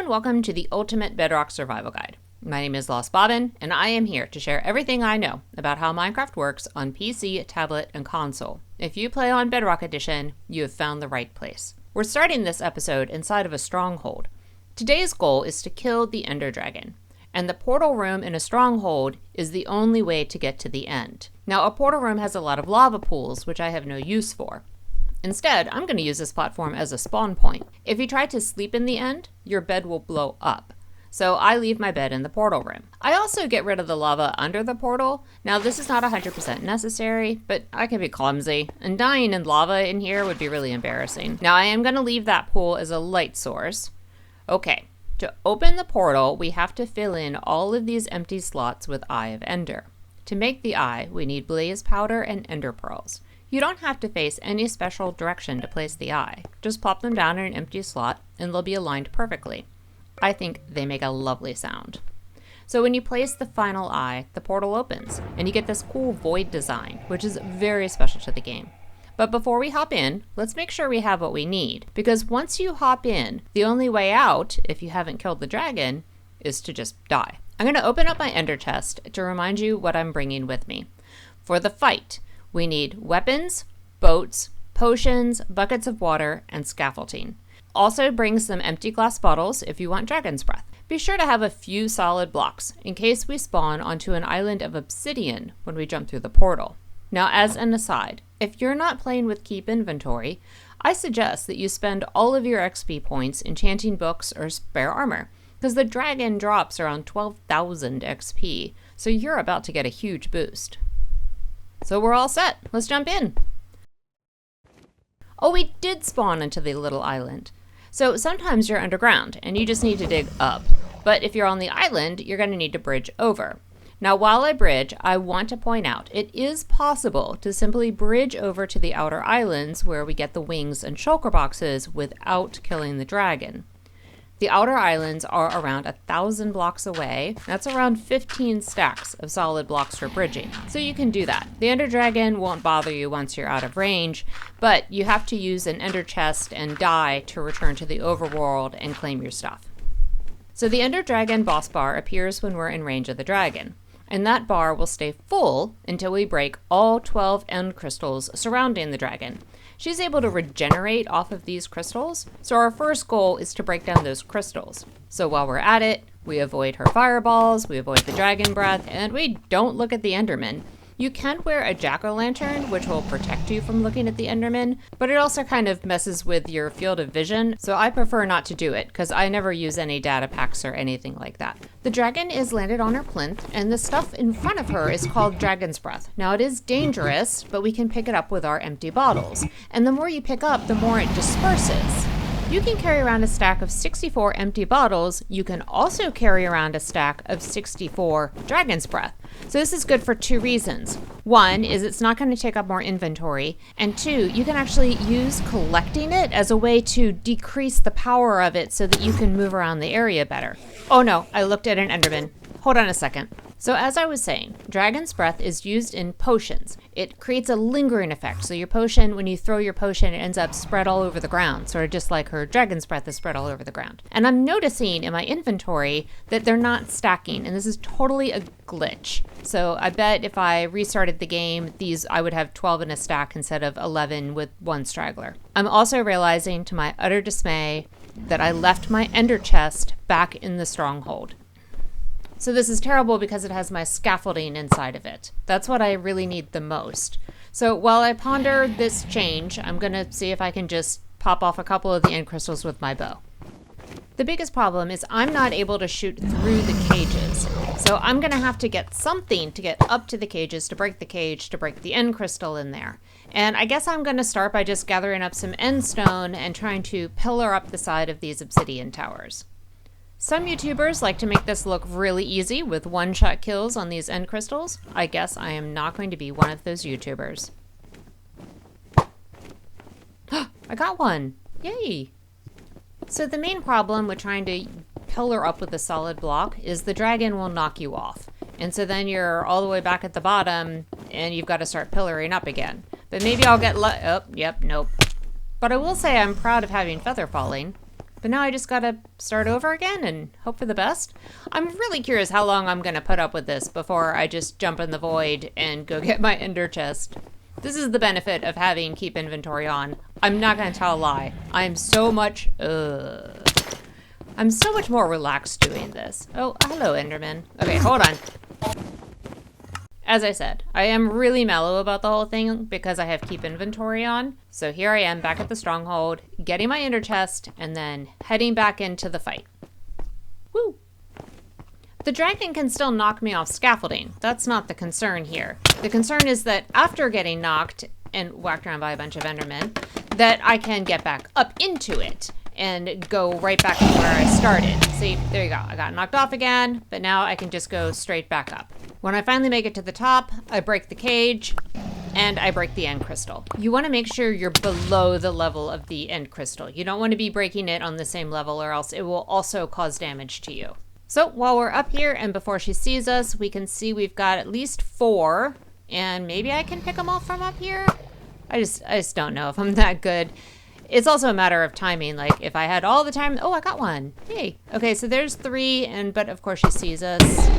and welcome to the Ultimate Bedrock Survival Guide. My name is Lost Bobbin, and I am here to share everything I know about how Minecraft works on PC, tablet, and console. If you play on Bedrock Edition, you have found the right place. We're starting this episode inside of a stronghold. Today's goal is to kill the Ender Dragon, and the portal room in a stronghold is the only way to get to the end. Now, a portal room has a lot of lava pools, which I have no use for. Instead, I'm going to use this platform as a spawn point. If you try to sleep in the end, your bed will blow up. So I leave my bed in the portal room. I also get rid of the lava under the portal. Now, this is not 100% necessary, but I can be clumsy, and dying in lava in here would be really embarrassing. Now, I am going to leave that pool as a light source. Okay, to open the portal, we have to fill in all of these empty slots with Eye of Ender. To make the eye, we need blaze powder and ender pearls. You don't have to face any special direction to place the eye. Just plop them down in an empty slot and they'll be aligned perfectly. I think they make a lovely sound. So when you place the final eye, the portal opens and you get this cool void design, which is very special to the game. But before we hop in, let's make sure we have what we need, because once you hop in, the only way out, if you haven't killed the dragon, is to just die. I'm going to open up my ender chest to remind you what I'm bringing with me. For the fight, we need weapons, boats, potions, buckets of water, and scaffolding. Also bring some empty glass bottles if you want dragon's breath. Be sure to have a few solid blocks in case we spawn onto an island of obsidian when we jump through the portal. Now, as an aside, if you're not playing with Keep Inventory, I suggest that you spend all of your XP points enchanting books or spare armor, because the dragon drops around 12,000 XP, so you're about to get a huge boost. So we're all set. Let's jump in. Oh, we did spawn into the little island. So sometimes you're underground and you just need to dig up. But if you're on the island, you're going to need to bridge over. Now, while I bridge, I want to point out it is possible to simply bridge over to the outer islands where we get the wings and shulker boxes without killing the dragon. The outer islands are around 1,000 blocks away. That's around 15 stacks of solid blocks for bridging. So you can do that. The Ender Dragon won't bother you once you're out of range, but you have to use an Ender chest and die to return to the overworld and claim your stuff. So the Ender Dragon boss bar appears when we're in range of the dragon, and that bar will stay full until we break all 12 end crystals surrounding the dragon. She's able to regenerate off of these crystals, so our first goal is to break down those crystals. So while we're at it, we avoid her fireballs, we avoid the dragon breath, and we don't look at the Enderman. You can wear a jack-o'-lantern, which will protect you from looking at the Enderman, but it also kind of messes with your field of vision, so I prefer not to do it, because I never use any data packs or anything like that. The dragon is landed on her plinth, and the stuff in front of her is called dragon's breath. Now, it is dangerous, but we can pick it up with our empty bottles, and the more you pick up, the more it disperses. You can carry around a stack of 64 empty bottles. You can also carry around a stack of 64 dragon's breath. So this is good for two reasons. One is it's not going to take up more inventory. And two, you can actually use collecting it as a way to decrease the power of it so that you can move around the area better. Oh no, I looked at an Enderman. Hold on a second. So as I was saying, dragon's breath is used in potions. It creates a lingering effect. So your potion, when you throw your potion, it ends up spread all over the ground, sort of just like her dragon's breath is spread all over the ground. And I'm noticing in my inventory that they're not stacking, and this is totally a glitch. So I bet if I restarted the game, I would have 12 in a stack instead of 11 with one straggler. I'm also realizing to my utter dismay that I left my ender chest back in the stronghold. So this is terrible because it has my scaffolding inside of it. That's what I really need the most. So while I ponder this change, I'm going to see if I can just pop off a couple of the end crystals with my bow. The biggest problem is I'm not able to shoot through the cages. So I'm going to have to get something to get up to the cages, to break the cage, to break the end crystal in there. And I guess I'm going to start by just gathering up some end stone and trying to pillar up the side of these obsidian towers. Some YouTubers like to make this look really easy with one-shot kills on these end crystals. I guess I am not going to be one of those YouTubers. I got one! Yay! So the main problem with trying to pillar up with a solid block is the dragon will knock you off. And so then you're all the way back at the bottom and you've got to start pillaring up again. But maybe I'll get nope. But I will say I'm proud of having feather falling. But now I just gotta start over again and hope for the best. I'm really curious how long I'm gonna put up with this before I just jump in the void and go get my ender chest. This is the benefit of having keep inventory on. I'm not gonna tell a lie. I'm so much more relaxed doing this. Oh, hello, Enderman. Okay, hold on. As I said, I am really mellow about the whole thing because I have keep inventory on. So here I am back at the stronghold, getting my ender chest, and then heading back into the fight. Woo! The dragon can still knock me off scaffolding. That's not the concern here. The concern is that after getting knocked and whacked around by a bunch of endermen, that I can get back up into it and go right back to where I started. See, there you go. I got knocked off again, but now I can just go straight back up. When I finally make it to the top, I break the cage and I break the end crystal. You want to make sure you're below the level of the end crystal. You don't want to be breaking it on the same level or else it will also cause damage to you. So while we're up here and before she sees us, we can see we've got at least 4, and maybe I can pick them all from up here. I just don't know if I'm that good. It's also a matter of timing. Like if I had all the time, oh, I got one. Hey. Okay, so there's 3, but of course she sees us.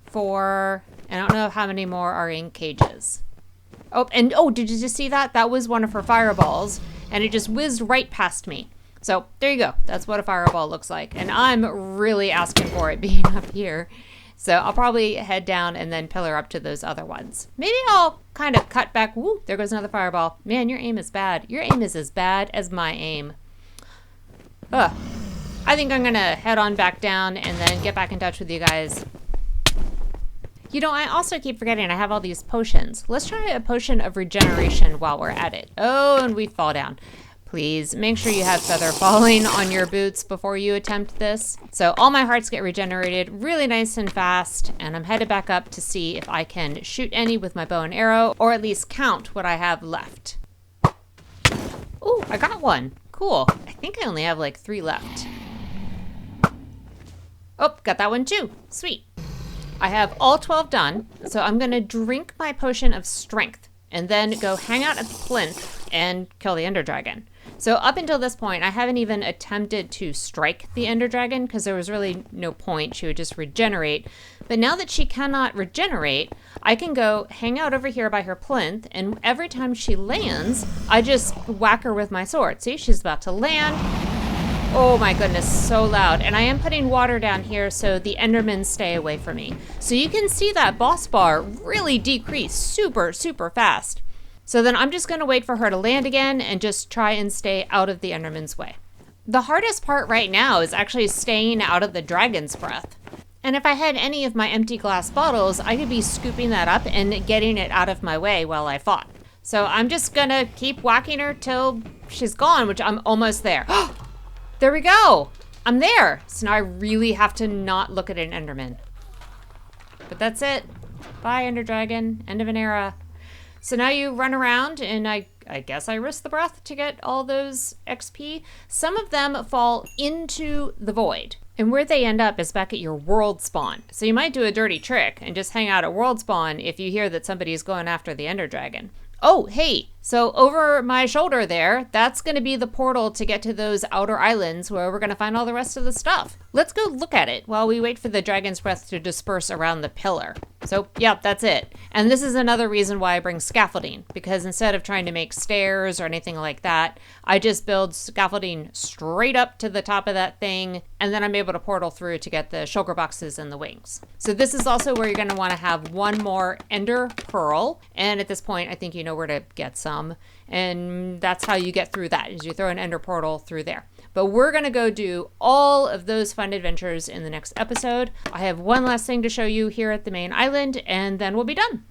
4, and I don't know how many more are in cages. Oh, and did you just see that? That was one of her fireballs, and it just whizzed right past me. So there you go. That's what a fireball looks like, and I'm really asking for it being up here. So I'll probably head down and then pillar up to those other ones. Maybe I'll kind of cut back. Woo, there goes another fireball. Man, your aim is bad. Your aim is as bad as my aim. Ugh. I think I'm gonna head on back down and then get back in touch with you guys. You know, I also keep forgetting I have all these potions. Let's try a potion of regeneration while we're at it. Oh, and we fall down. Please make sure you have feather falling on your boots before you attempt this. So all my hearts get regenerated really nice and fast, and I'm headed back up to see if I can shoot any with my bow and arrow, or at least count what I have left. Ooh, I got one. Cool. I think I only have like 3 left. Oh, got that one too. Sweet. I have all 12 done, so I'm gonna drink my potion of strength and then go hang out at the plinth and kill the ender dragon. So up until this point, I haven't even attempted to strike the ender dragon because there was really no point. She would just regenerate. But now that she cannot regenerate, I can go hang out over here by her plinth, and every time she lands, I just whack her with my sword. See, she's about to land. Oh my goodness, so loud. And I am putting water down here so the endermen stay away from me. So you can see that boss bar really decrease super, super fast. So then I'm just gonna wait for her to land again and just try and stay out of the enderman's way. The hardest part right now is actually staying out of the dragon's breath. And if I had any of my empty glass bottles, I could be scooping that up and getting it out of my way while I fought. So I'm just gonna keep whacking her till she's gone, which I'm almost there. There we go. I'm there. So now I really have to not look at an enderman. But that's it. Bye, ender dragon. End of an era. So now you run around, and I guess I risk the breath to get all those XP. Some of them fall into the void, and where they end up is back at your world spawn. So you might do a dirty trick and just hang out at world spawn if you hear that somebody's going after the ender dragon. Oh, hey, so over my shoulder there, that's going to be the portal to get to those outer islands where we're going to find all the rest of the stuff. Let's go look at it while we wait for the dragon's breath to disperse around the pillar. So, yeah, that's it. And this is another reason why I bring scaffolding, because instead of trying to make stairs or anything like that, I just build scaffolding straight up to the top of that thing, and then I'm able to portal through to get the shulker boxes and the wings. So this is also where you're going to want to have one more ender pearl, and at this point, I think you know where to get some, and that's how you get through that, is you throw an ender portal through there. But we're going to go do all of those fun adventures in the next episode. I have one last thing to show you here at the main island, and then we'll be done.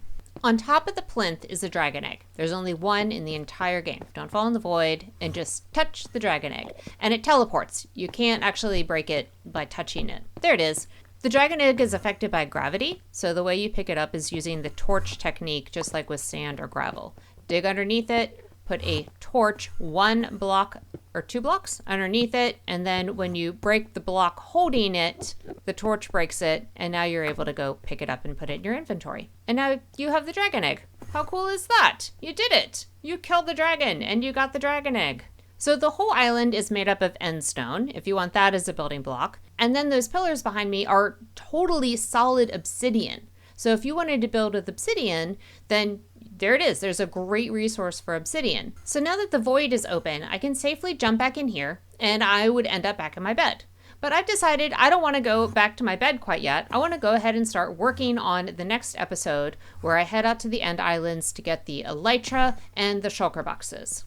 On top of the plinth is a dragon egg. There's only one in the entire game. Don't fall in the void and just touch the dragon egg. And it teleports. You can't actually break it by touching it. There it is. The dragon egg is affected by gravity, so the way you pick it up is using the torch technique, just like with sand or gravel. Dig underneath it, put a torch 1 block or 2 blocks underneath it, and then when you break the block holding it, the torch breaks it, and now you're able to go pick it up and put it in your inventory. And now you have the dragon egg. How cool is that? You did it! You killed the dragon, and you got the dragon egg. So the whole island is made up of end stone, if you want that as a building block. And then those pillars behind me are totally solid obsidian. So if you wanted to build with obsidian, then there it is. There's a great resource for obsidian. So now that the void is open, I can safely jump back in here and I would end up back in my bed. But I've decided I don't want to go back to my bed quite yet. I want to go ahead and start working on the next episode where I head out to the end islands to get the elytra and the shulker boxes.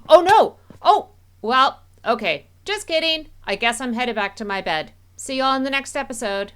Oh no! Oh, well, okay. Just kidding. I guess I'm headed back to my bed. See y'all in the next episode.